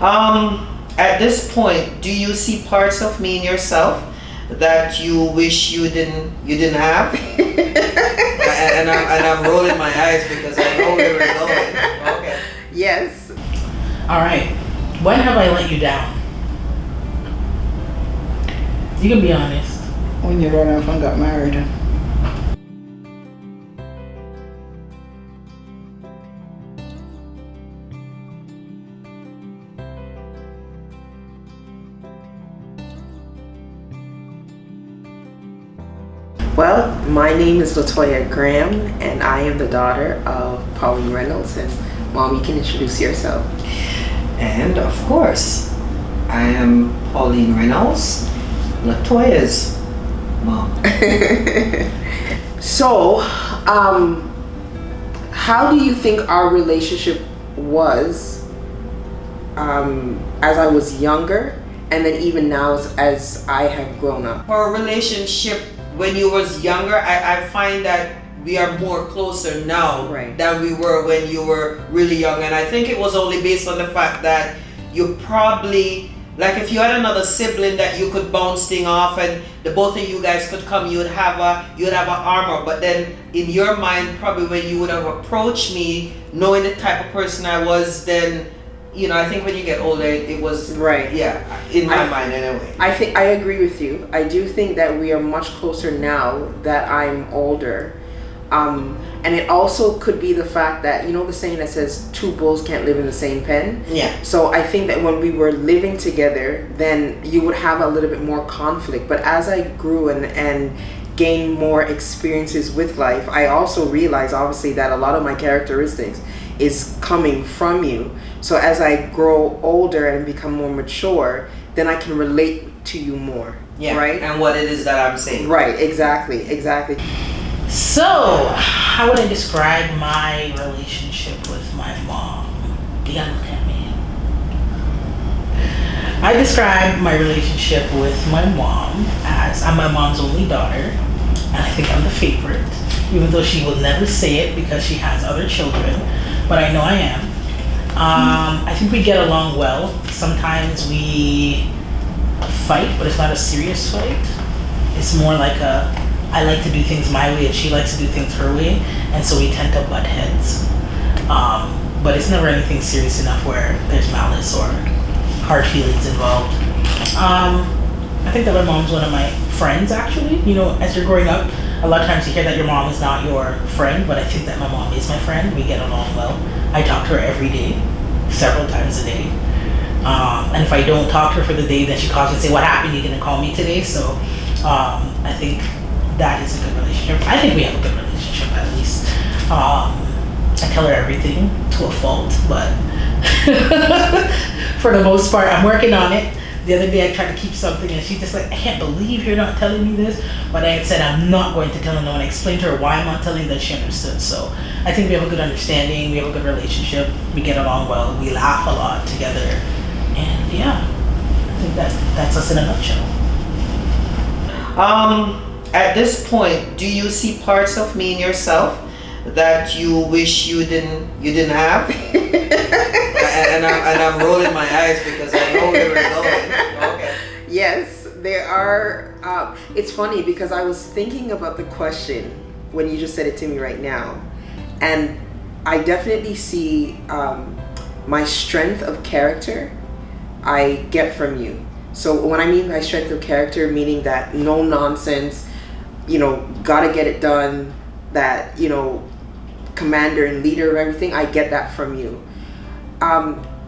At this point, do you see parts of me in yourself that you wish you didn't have? And I'm rolling my eyes because I know where we're going. Okay. Yes. All right. When have I let you down? You can be honest. When you run off and got married. Well, my name is Latoya Graham, and I am the daughter of Pauline Reynolds. And Mom, you can introduce yourself. And of course, I am Pauline Reynolds, Latoya's mom. So, how do you think our relationship was as I was younger, and then even now as I have grown up? Our relationship when you was younger, I find that we are more closer now Right. than we were when you were really young. And I think it was only based on the fact that you probably, like if you had another sibling that you could bounce thing off and the both of you guys could come, you'd have an armor. But then in your mind, probably when you would have approached me, knowing the type of person I was, then I think when you get older, it was Right. Yeah, in my mind anyway. I think I agree with you. I do think that we are much closer now that I'm older. And it also could be the fact that, the saying that says two bulls can't live in the same pen. Yeah. So I think that when we were living together, then you would have a little bit more conflict. But as I grew and gained more experiences with life, I also realized obviously that a lot of my characteristics is coming from you. So as I grow older and become more mature, then I can relate to you more. Yeah. Right? And what it is that I'm saying. Right, exactly. So, how would I describe my relationship with my mom? You gotta look at me. I describe my relationship with my mom as I'm my mom's only daughter, and I think I'm the favorite, even though she will never say it because she has other children, but I know I am. I think we get along well. Sometimes we fight, but it's not a serious fight. It's more like I like to do things my way and she likes to do things her way, and so we tend to butt heads. But it's never anything serious enough where there's malice or hard feelings involved. I think that my mom's one of my friends, actually. As you're growing up, a lot of times you hear that your mom is not your friend, but I think that my mom is my friend. We get along well. I talk to her every day, several times a day. And if I don't talk to her for the day, then she calls me and say, "What happened? You didn't call me today?" So I think that is a good relationship. I think we have a good relationship, at least. I tell her everything to a fault, but for the most part, I'm working on it. The other day I tried to keep something and she's just like, "I can't believe you're not telling me this." But I had said I'm not going to tell her no, and I explained to her why I'm not telling that she understood. So I think we have a good understanding, we have a good relationship, we get along well, we laugh a lot together. And yeah, I think that's us in a nutshell. At this point, do you see parts of me in yourself that you wish you didn't have? and I'm rolling my eyes because I know where we're going. Okay. Yes, there are. It's funny because I was thinking about the question when you just said it to me right now, and I definitely see my strength of character I get from you. So when I mean by strength of character, meaning that no nonsense, gotta get it done, that, commander and leader of everything, I get that from you.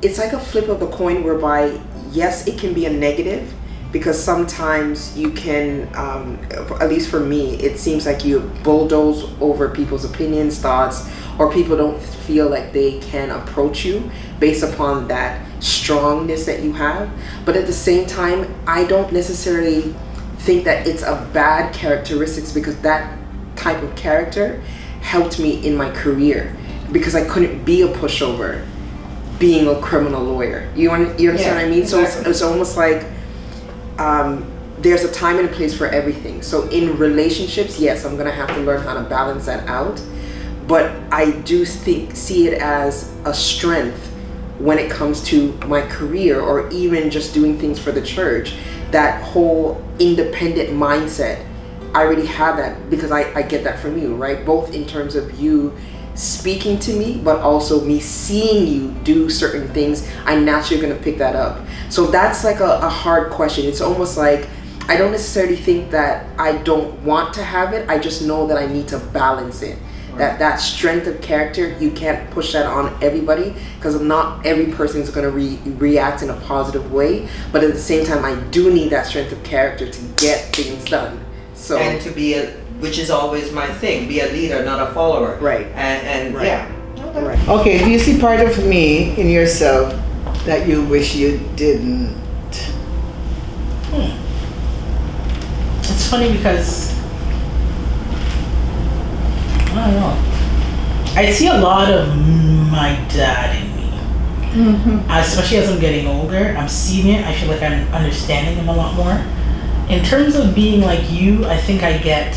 It's like a flip of the coin whereby, yes, it can be a negative because sometimes you can, at least for me, it seems like you bulldoze over people's opinions, thoughts, or people don't feel like they can approach you based upon that strongness that you have. But at the same time, I don't necessarily think that it's a bad characteristics because that type of character helped me in my career because I couldn't be a pushover being a criminal lawyer. You understand what I mean? Exactly. So it's almost like there's a time and a place for everything. So in relationships, yes, I'm gonna have to learn how to balance that out, but I do see it as a strength when it comes to my career or even just doing things for the church, that whole independent mindset, I already have that because I get that from you, right? Both in terms of you speaking to me, but also me seeing you do certain things, I'm naturally going to pick that up. So that's like a hard question. It's almost like I don't necessarily think that I don't want to have it. I just know that I need to balance it. Right. That strength of character, you can't push that on everybody because not every person is going to react in a positive way. But at the same time, I do need that strength of character to get things done. So and to be which is always my thing, be a leader, not a follower. Right. And right. Yeah. Okay. Right. Okay, do you see part of me in yourself that you wish you didn't? It's funny because I don't know. I see a lot of my dad in me. Especially as I'm getting older, I'm seeing it. I feel like I'm understanding him a lot more. In terms of being like you, I think I get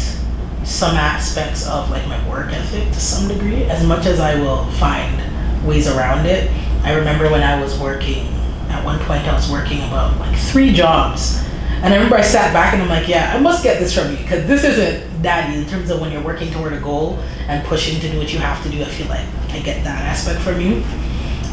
some aspects of like my work ethic to some degree, as much as I will find ways around it. I remember when I was working, at one point I was working about like 3 jobs. And I remember I sat back and I'm like, yeah, I must get this from you because this isn't daddy in terms of when you're working toward a goal and pushing to do what you have to do. I feel like I get that aspect from you.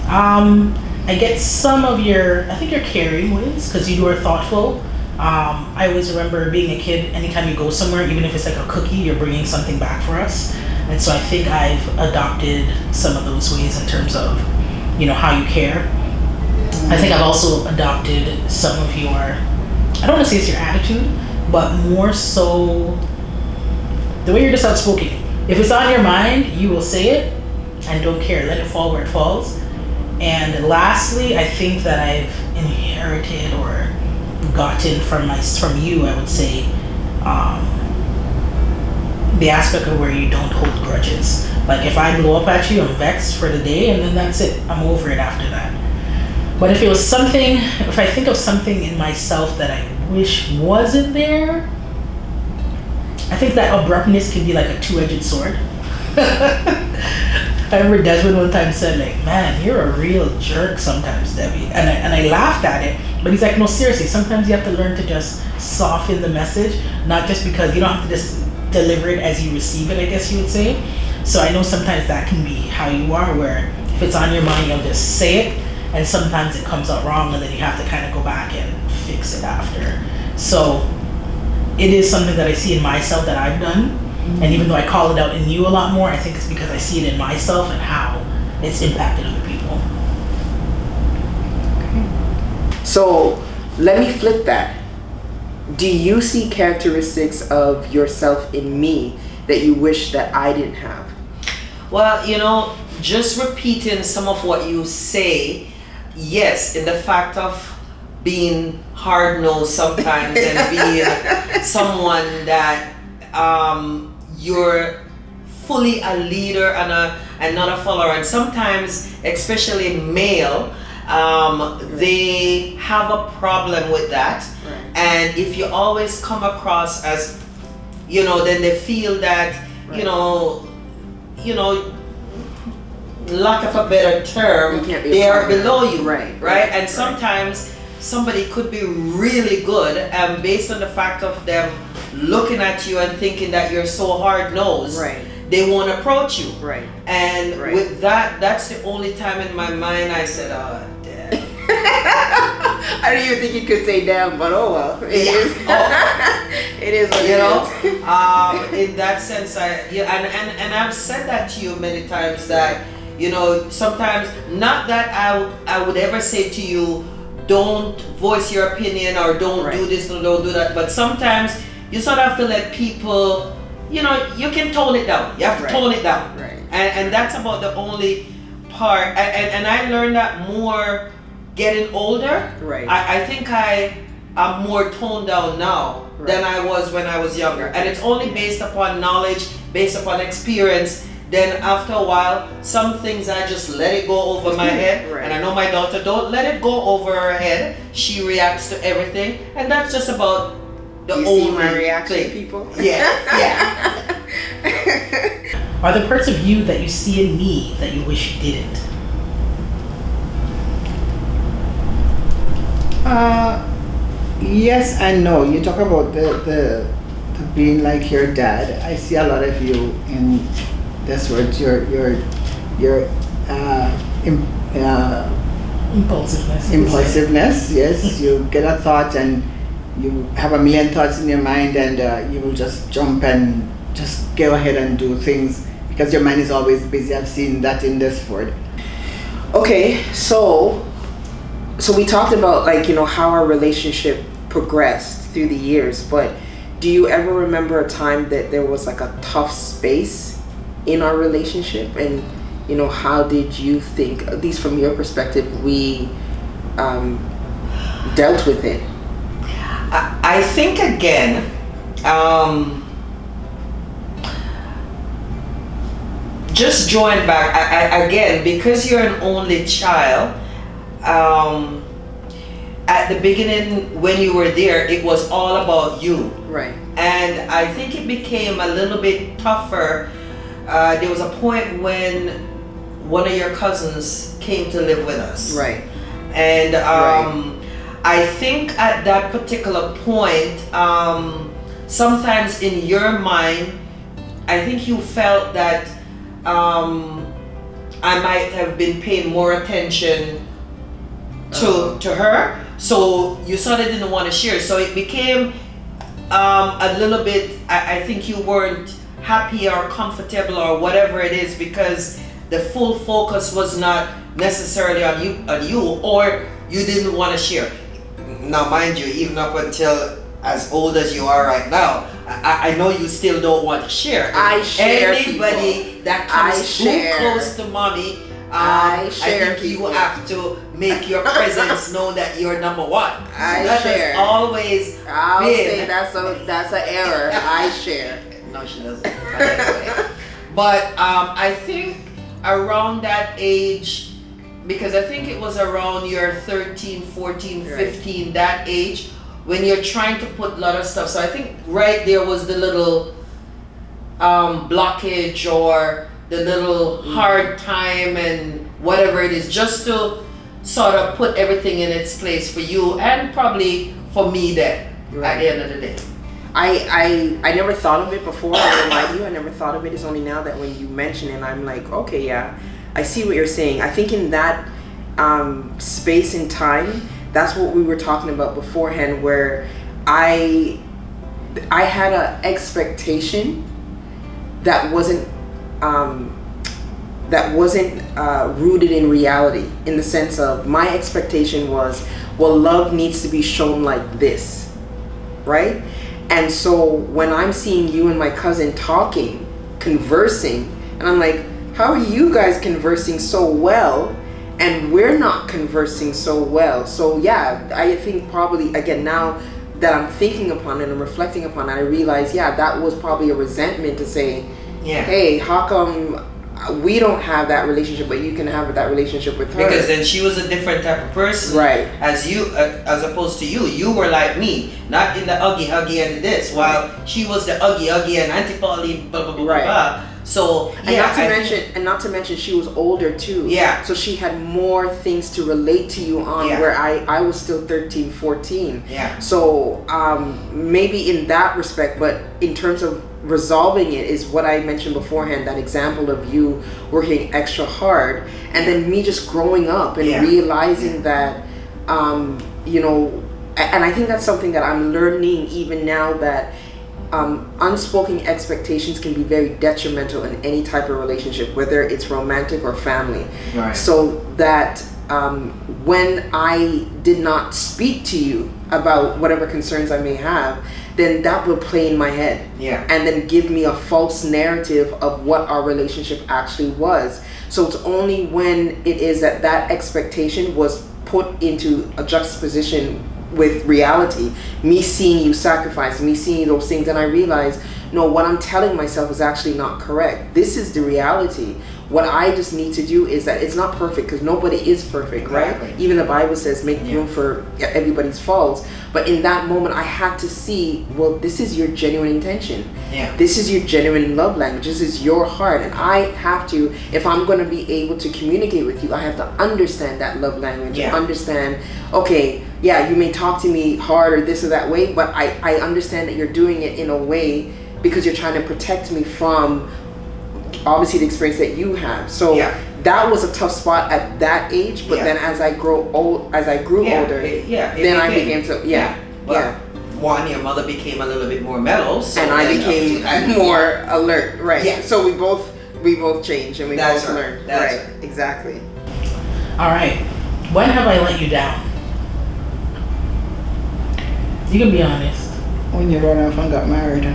I get some of your, I think your caring ways because you are thoughtful. I always remember being a kid, anytime you go somewhere, even if it's like a cookie, you're bringing something back for us. And so I think I've adopted some of those ways in terms of, you know, how you care. I think I've also adopted some of your, I don't want to say it's your attitude, but more so the way you're just outspoken. If it's on your mind, you will say it and don't care. Let it fall where it falls. And lastly, I think that I've inherited or gotten from you, I would say, the aspect of where you don't hold grudges. Like if I blow up at you, I'm vexed for the day and then that's it. I'm over it after that. But if it was something, if I think of something in myself that I wish wasn't there, I think that abruptness can be like a two-edged sword. I remember Desmond one time said like, man, you're a real jerk sometimes, Debbie. And I laughed at it, but he's like, no, seriously, sometimes you have to learn to just soften the message, not just because you don't have to just deliver it as you receive it, I guess you would say. So I know sometimes that can be how you are, where if it's on your mind, you'll just say it, and sometimes it comes out wrong, and then you have to kind of go back and fix it after. So it is something that I see in myself that I've done. And even though I call it out in you a lot more, I think it's because I see it in myself and how it's impacted other people. Okay. So let me flip that. Do you see characteristics of yourself in me that you wish that I didn't have? Well, you know, just repeating some of what you say, yes, in the fact of being hard-nosed sometimes and being someone that you're fully a leader and not a follower. And sometimes, especially male, they have a problem with that. Right. And if you always come across as, you know, then they feel that, Right. you know, lack of a better term, You can't be a they are partner. below you. Right. Right? And sometimes somebody could be really good based on the fact of them looking at you and thinking that you're so hard-nosed. Right. They won't approach you. Right. And Right. with that, that's the only time in my mind I said, oh, damn. I don't even think you could say damn, but oh well. It is. It is what You it know, is. in that sense, and I've said that to you many times that, you know, sometimes, not that I would ever say to you, don't voice your opinion or don't do Right. this or don't do that, but sometimes you sort of have to let people, you know, you can tone it down. You have to Right. tone it down. Right. And that's about the only part. And I learned that more getting older. Right. I think I'm more toned down now than I was when I was younger. And it's only based upon knowledge, based upon experience. Then after a while, some things I just let it go over my head. Right. And I know my daughter, don't let it go over her head. She reacts to everything. And that's just about the You only see my reaction, thing. people? Yeah, yeah. Are there parts of you that you see in me that you wish you didn't? Yes and no. You talk about the being like your dad. I see a lot of you in this word. Your impulsiveness. Yes, you get a thought and you have a million thoughts in your mind, and you will just jump and just go ahead and do things because your mind is always busy. I've seen that in this word. Okay, so we talked about, like, you know, how our relationship progressed through the years, but do you ever remember a time that there was like a tough space in our relationship, and you know, how did you think, at least from your perspective, we dealt with it? I think again, just join back. Again, because you're an only child, at the beginning when you were there, it was all about you. Right. And I think it became a little bit tougher. There was a point when one of your cousins came to live with us. Right. And I think at that particular point, sometimes in your mind, I think you felt that I might have been paying more attention to her, so you sort of didn't want to share. So it became a little bit, I think you weren't happy or comfortable or whatever it is, because the full focus was not necessarily on you, or you didn't want to share. Now mind you, even up until as old as you are right now, I know you still don't want to share. I share anybody people. that comes I too share. close to mommy, I share I think people. you have to make your presence known that you're number one. I that share. has always I'll been. say that's an error. I share. No, she doesn't. But anyway. But I think around that age, because I think it was around your 13, 14, 15, that age, when you're trying to put a lot of stuff. So I think right there was the little blockage, or the little hard time, and whatever it is, just to sort of put everything in its place for you, and probably for me then, at the end of the day. I never thought of it before. I don't lie to you. I never thought of it. It's only now that when you mention it, I'm like, okay, yeah, I see what you're saying. I think in that space and time, that's what we were talking about beforehand, where I had an expectation that wasn't rooted in reality, in the sense of my expectation was, well, love needs to be shown like this, right? And so when I'm seeing you and my cousin talking, conversing, and I'm like, how are you guys conversing so well and we're not conversing so well? So yeah, I think probably, again, now that I'm thinking upon it and reflecting upon it, I realize, yeah, that was probably a resentment to say, hey, how come we don't have that relationship, but you can have that relationship with her? Because then she was a different type of person, right? As you, as opposed to you. You were like me, not in the huggy and this, while she was the huggy and Auntie Pauline, blah blah blah right. blah. So and not to mention she was older too. Yeah. So she had more things to relate to you on, where I was still 13, 14. Yeah. So maybe in that respect, but in terms of resolving it is what I mentioned beforehand, that example of you working extra hard, and then me just growing up and realizing that, you know, and I think that's something that I'm learning even now, that unspoken expectations can be very detrimental in any type of relationship, whether it's romantic or family. Right. So that when I did not speak to you about whatever concerns I may have, then that will play in my head. Yeah. And then give me a false narrative of what our relationship actually was. So it's only when it is that that expectation was put into a juxtaposition with reality, me seeing you sacrifice, me seeing those things, and I realize, no, what I'm telling myself is actually not correct. This is the reality. What I just need to do is that it's not perfect, because nobody is perfect, Exactly. right? Even the Bible says make room for everybody's faults. But in that moment, I had to see, well, this is your genuine intention. Yeah. This is your genuine love language. This is your heart. And I have to, if I'm going to be able to communicate with you, I have to understand that love language. Yeah. Understand, okay, yeah, you may talk to me hard or this or that way, but I understand that you're doing it in a way because you're trying to protect me from obviously the experience that you have. So Yeah. that was a tough spot at that age, but Yeah. then as I grew older, it then I began to, Well, one, your mother became a little bit more mellow, so and I then became and more alert, right? Yeah. So we both changed and we That's both right. learned, That's right? Exactly. All right. When have I let you down? You can be honest. When you run off and got married.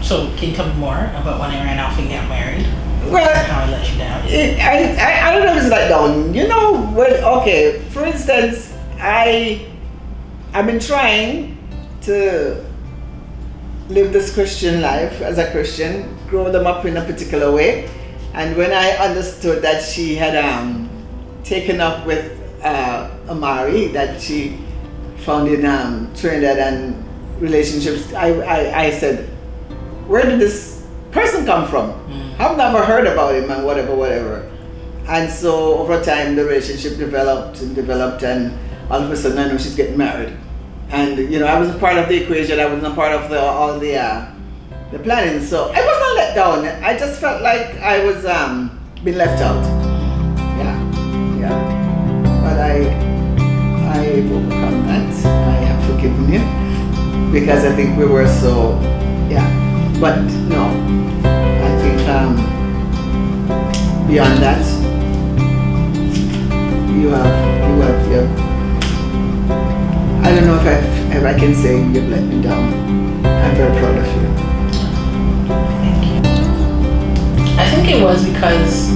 So can you tell me more about when I ran off and got married? Well, How I let you down? I don't know if it's like down. You know, well, okay. For instance, I've been trying to live this Christian life as a Christian, grow them up in a particular way, and when I understood that she had taken up with Amari that she found in Trinidad and relationships, I said, where did this person come from? I've never heard about him and whatever. And so over time the relationship developed, and all of a sudden I know she's getting married. And you know, I wasn't part of the equation, I wasn't a part of all the planning. So I wasn't let down. I just felt like I was being left out. Yeah. But I've overcome that. I have forgiven him because I think we were so, yeah. But no, I think beyond that, you have. I don't know if I can say you've let me down. I'm very proud of you. Thank you. I think it was because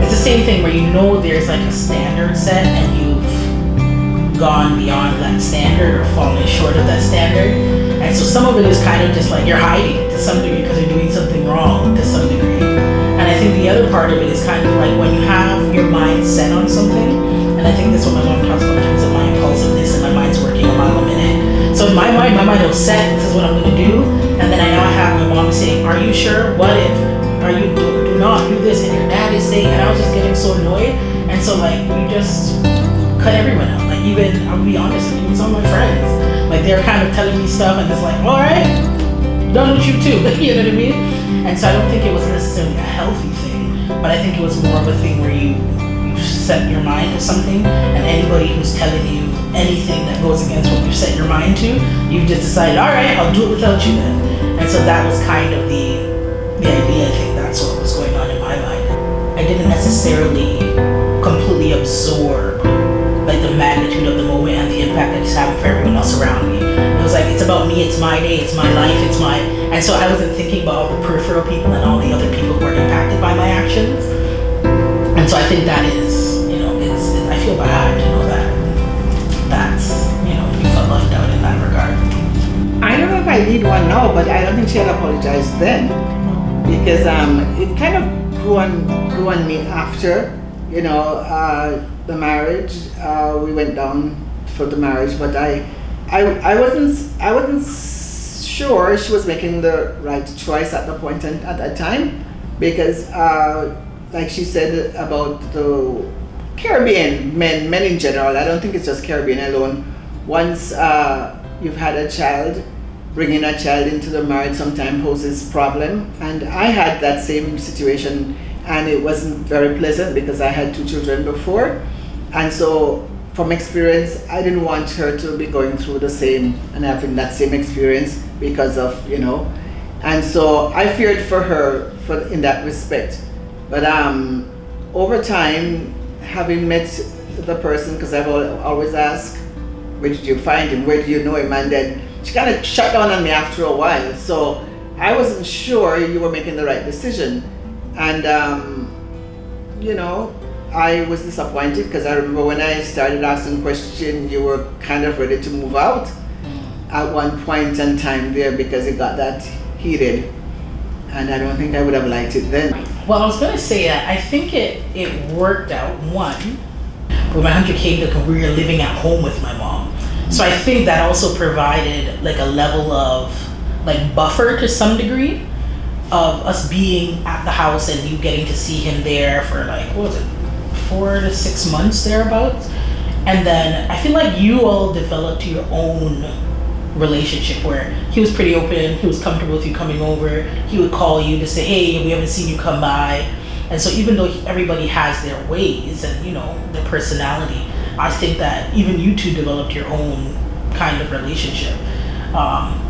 it's the same thing where you know there's like a standard set and you've gone beyond that standard or fallen short of that standard. And so some of it is kind of just like you're hiding to some degree because you're doing something wrong to some degree. And I think the other part of it is kind of like when you have your mind set on something, and I think that's what my mom talks about in terms of my impulsiveness and my mind's working a mile a minute. So in my mind was set, this is what I'm gonna do. And then I now have my mom saying, are you sure? What if? Are you, do not do this. And your dad is saying, and I was just getting so annoyed. And so like, you just cut everyone out. Like even, I'll be honest, even some of my friends, like they're kind of telling me stuff and it's like, all right, done with you too. You know what I mean? And so I don't think it was necessarily a healthy thing, but I think it was more of a thing where you set your mind to something, and anybody who's telling you anything that goes against what you set your mind to, you just decided, all right, I'll do it without you then. And so that was kind of the idea. I think that's what was going on in my mind. I didn't necessarily completely absorb like the magnitude of the moment and the impact that it's having for everyone else around me. It was like, it's about me, it's my day, it's my life, it's my, and so I wasn't thinking about all the peripheral people and all the other people who are impacted by my actions. And so I think that is, you know, I feel bad, you know, that's, you know, you felt left out in that regard. I don't know if I need one now, but I don't think she had apologized then, because it kind of grew on me after, you know, the marriage. We went down for the marriage, but I wasn't sure she was making the right choice at the point at that time, because like she said about the Caribbean men in general, I don't think it's just Caribbean alone. Once you've had a child, bringing a child into the marriage sometimes poses problem. And I had that same situation, and it wasn't very pleasant because I had 2 children before. And so from experience, I didn't want her to be going through the same and having that same experience because of, you know. And so I feared for her in that respect. But over time, having met the person, because I've always asked, where did you find him? Where do you know him? And then she kind of shut down on me after a while. So I wasn't sure you were making the right decision. And, you know, I was disappointed because I remember when I started asking questions, you were kind of ready to move out at one point in time there because it got that heated. And I don't think I would have liked it then. Well, I was gonna say that I think it worked out. One, when my hunter came to, we were living at home with my mom, so I think that also provided like a level of like buffer to some degree of us being at the house and you getting to see him there for like, what was it, 4 to 6 months thereabouts. And then I feel like you all developed your own relationship where he was pretty open, he was comfortable with you coming over, he would call you to say, hey, we haven't seen you come by. And so even though everybody has their ways and, you know, their personality, I think that even you two developed your own kind of relationship.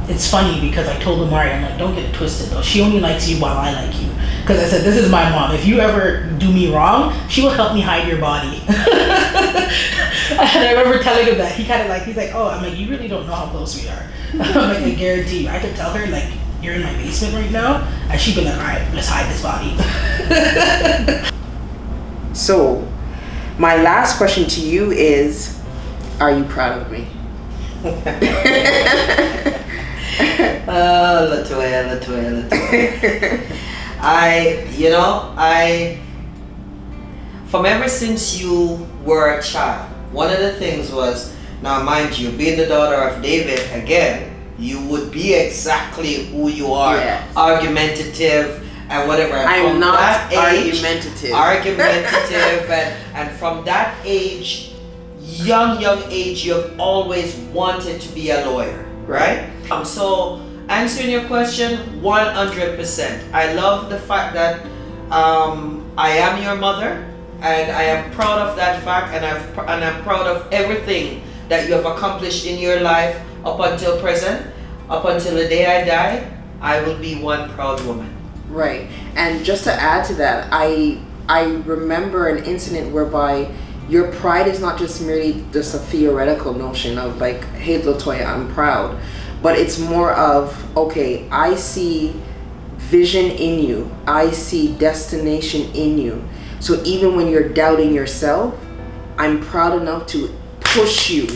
It's funny because I told Amari, I'm like, don't get it twisted though. She only likes you while I like you. Because I said, this is my mom. If you ever do me wrong, she will help me hide your body. And I remember telling him that. He's like, oh, I'm like, you really don't know how close we are. I'm like, I guarantee you. I could tell her, like, you're in my basement right now. And she'd be like, all right, let's hide this body. So, my last question to you is, are you proud of me? Latoya. From ever since you were a child, one of the things was, now mind you, being the daughter of David, again, you would be exactly who you are, yes. Argumentative and whatever. And I'm from not that age, argumentative. and from that age, young age, you've always wanted to be a lawyer, right? So answering your question, 100%. I love the fact that I am your mother, and I am proud of that fact, and I'm proud of everything that you have accomplished in your life up until present, up until the day I die. I will be one proud woman. Right. And just to add to that, I remember an incident whereby your pride is not just merely just a theoretical notion of like, hey Latoya, I'm proud, but it's more of, okay, I see vision in you, I see destination in you. So even when you're doubting yourself, I'm proud enough to push you,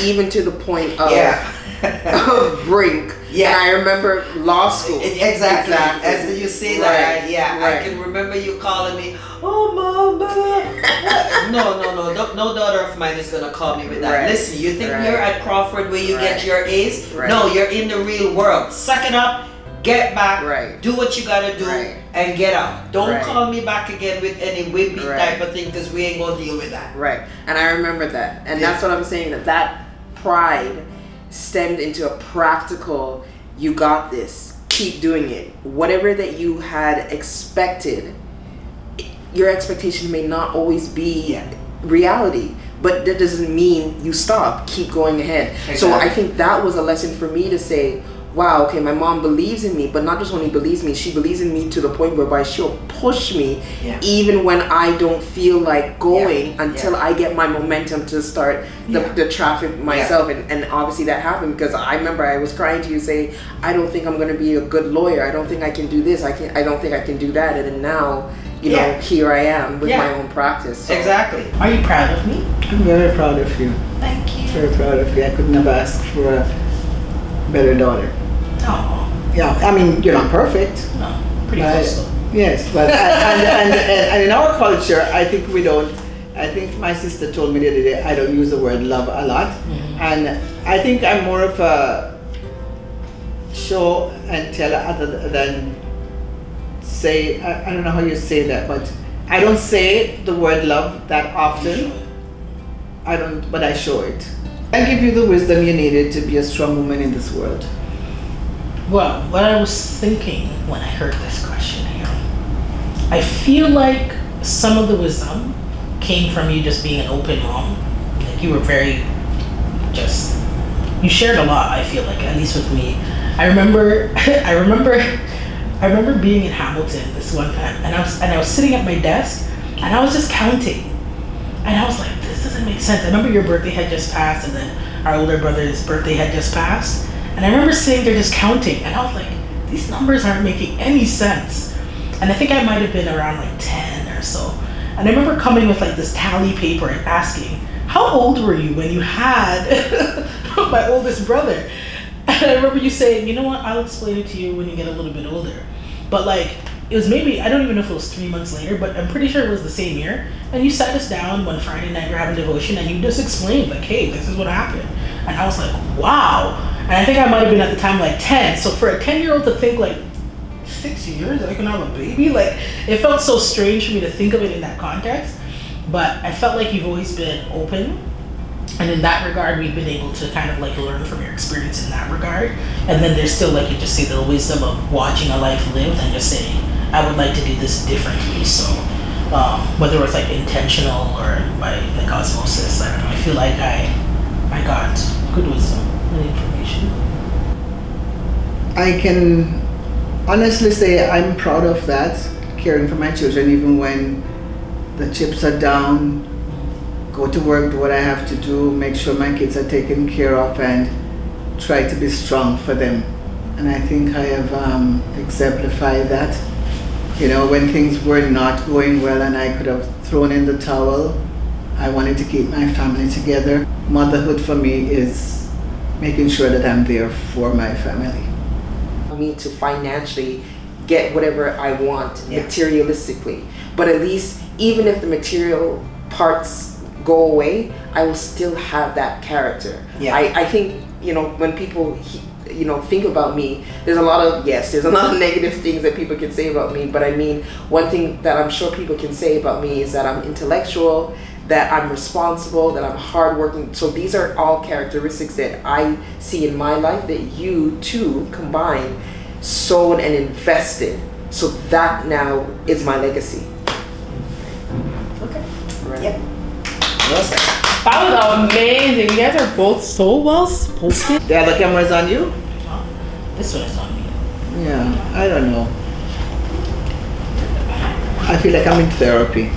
even to the point of of brink. Yeah, and I remember law school. Exactly. As you say that, right. I can remember you calling me, oh mama. No daughter of mine is gonna call me with that. Right. Listen, you think you're at Crawford where you get your A's? Right. No, you're in the real world. Suck it up, get back, do what you gotta do, and get out. Don't call me back again with any whippy type of thing, because we ain't gonna deal with that. Right. And I remember that. And that's what I'm saying, that pride stemmed into a practical, you got this, keep doing it. Whatever that you had expected, your expectation may not always be reality, but that doesn't mean you stop, keep going ahead. Exactly. So I think that was a lesson for me to say, wow, okay, my mom believes in me, but not just only believes me, she believes in me to the point whereby she'll push me even when I don't feel like going until I get my momentum to start the traffic myself. And obviously that happened because I remember I was crying to you saying, I don't think I'm going to be a good lawyer. I don't think I can do this. I don't think I can do that. And then now, you know, here I am with my own practice. So. Exactly. Are you proud of me? I'm very proud of you. Thank you. Very proud of you. I could never ask for a better daughter. Oh. Yeah, I mean, you're not perfect. No, pretty close though. Yes, but and in our culture, I think we don't. I think my sister told me the other day I don't use the word love a lot, and I think I'm more of a show and tell other than say. I don't know how you say that, but I don't say the word love that often. I don't, but I show it. I give you the wisdom you needed to be a strong woman in this world. Well, what I was thinking when I heard this question here, I feel like some of the wisdom came from you just being an open mom. Like you were very you shared a lot, I feel like, at least with me. I remember being in Hamilton this one time, and I was sitting at my desk and I was just counting. And I was like, this doesn't make sense. I remember your birthday had just passed, and then our older brother's birthday had just passed. And I remember sitting there just counting, and I was like, these numbers aren't making any sense. And I think I might have been around like 10 or so. And I remember coming with like this tally paper and asking, how old were you when you had my oldest brother? And I remember you saying, you know what, I'll explain it to you when you get a little bit older. But like, it was maybe, I don't even know if it was 3 months later, but I'm pretty sure it was the same year. And you sat us down one Friday night, we were having devotion, and you just explained like, hey, this is what happened. And I was like, wow. And I think I might have been at the time like 10. So for a 10-year-old to think like 6 years I can have a baby, like it felt so strange for me to think of it in that context. But I felt like you've always been open And in that regard, we've been able to kind of like learn from your experience in that regard. And then there's still, like you just say, the wisdom of watching a life lived and just saying, I would like to do this differently. So whether it's like intentional or by like osmosis, I don't know. I feel like I got good wisdom and information. I can honestly say I'm proud of that, caring for my children even when the chips are down, go to work, do what I have to do, make sure my kids are taken care of, and try to be strong for them. And I think I have exemplified that. You know, when things were not going well and I could have thrown in the towel, I wanted to keep my family together. Motherhood for me is making sure that I'm there for my family. Me to financially get whatever I want materialistically, but at least even if the material parts go away, I will still have that character. I think, you know, when people think about me, there's a lot of negative things that people can say about me, but I mean, one thing that I'm sure people can say about me is that I'm intellectual, that I'm responsible, that I'm hardworking. So these are all characteristics that I see in my life that you too combined, sown and invested. So that now is my legacy. Okay. Right. Yep. Well said. That was amazing. You guys are both so well spoken. The other camera's on you? This one is on me. Yeah, I don't know. I feel like I'm in therapy.